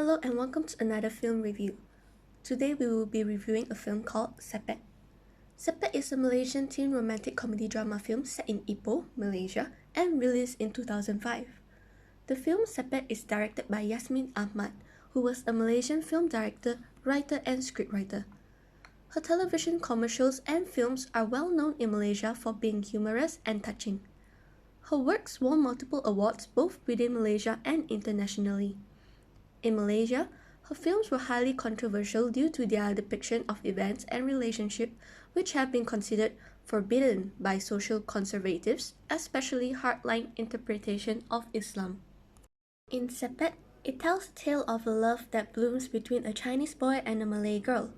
Hello and welcome to another film review. Today we will be reviewing a film called Sepet. Sepet is a Malaysian teen romantic comedy drama film set in Ipoh, Malaysia and released in 2005. The film Sepet is directed by Yasmin Ahmad, who was a Malaysian film director, writer and scriptwriter. Her television commercials and films are well known in Malaysia for being humorous and touching. Her works won multiple awards both within Malaysia and internationally. In Malaysia, her films were highly controversial due to their depiction of events and relationships which have been considered forbidden by social conservatives, especially hardline interpretation of Islam. In Sepet, it tells the tale of a love that blooms between a Chinese boy and a Malay girl.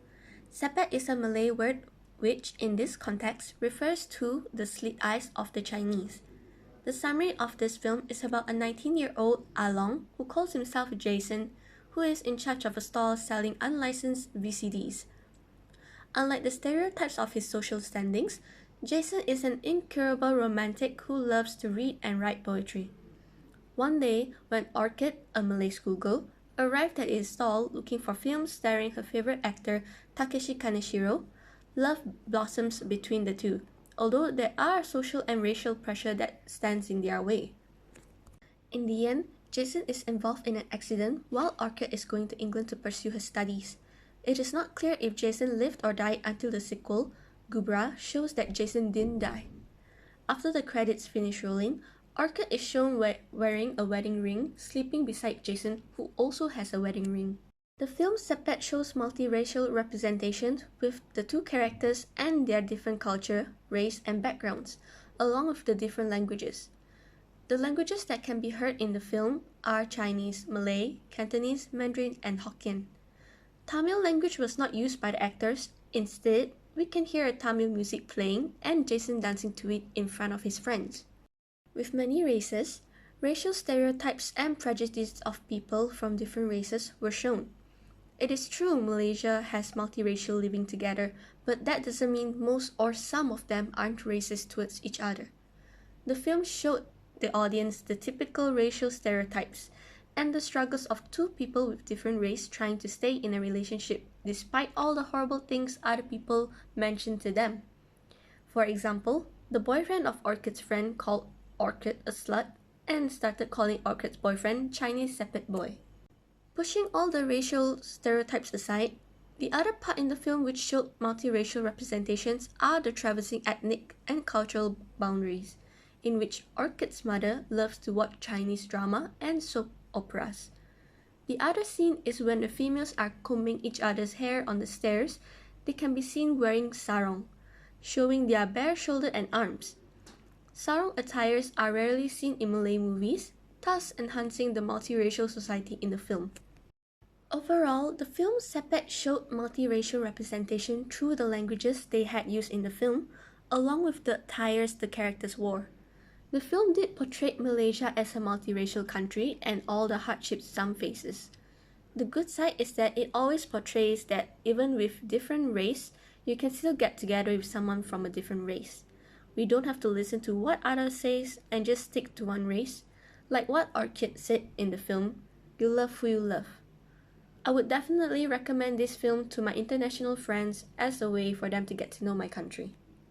Sepet is a Malay word which, in this context, refers to the slit eyes of the Chinese. The summary of this film is about a 19-year-old Along who calls himself Jason, who is in charge of a stall selling unlicensed VCDs. Unlike the stereotypes of his social standings, Jason is an incurable romantic who loves to read and write poetry. One day, when Orchid, a Malay schoolgirl, arrived at his stall looking for films starring her favorite actor Takeshi Kaneshiro, love blossoms between the two, although there are social and racial pressure that stands in their way. In the end, Jason is involved in an accident while Orchid is going to England to pursue her studies. It is not clear if Jason lived or died until the sequel, Gubra, shows that Jason didn't die. After the credits finish rolling, Orchid is shown wearing a wedding ring, sleeping beside Jason, who also has a wedding ring. The film Sepet shows multiracial representation with the two characters and their different culture, race, and backgrounds, along with the different languages. The languages that can be heard in the film are Chinese, Malay, Cantonese, Mandarin, and Hokkien. Tamil language was not used by the actors. Instead, we can hear a Tamil music playing and Jason dancing to it in front of his friends. With many races, racial stereotypes and prejudices of people from different races were shown. It is true Malaysia has multiracial living together, but that doesn't mean most or some of them aren't racist towards each other. The film showed the audience the typical racial stereotypes and the struggles of two people with different race trying to stay in a relationship despite all the horrible things other people mentioned to them. For example, the boyfriend of Orchid's friend called Orchid a slut and started calling Orchid's boyfriend Chinese Sepet boy. Pushing all the racial stereotypes aside, the other part in the film which showed multiracial representations are the traversing ethnic and cultural boundaries, in which Orchid's mother loves to watch Chinese drama and soap operas. The other scene is when the females are combing each other's hair on the stairs. They can be seen wearing sarong, showing their bare shoulder and arms. Sarong attires are rarely seen in Malay movies, thus enhancing the multiracial society in the film. Overall, the film Sepet showed multiracial representation through the languages they had used in the film, along with the attires the characters wore. The film did portray Malaysia as a multiracial country and all the hardships some faces. The good side is that it always portrays that even with different race, you can still get together with someone from a different race. We don't have to listen to what others say and just stick to one race. Like what Orchid said in the film, you love who you love. I would definitely recommend this film to my international friends as a way for them to get to know my country.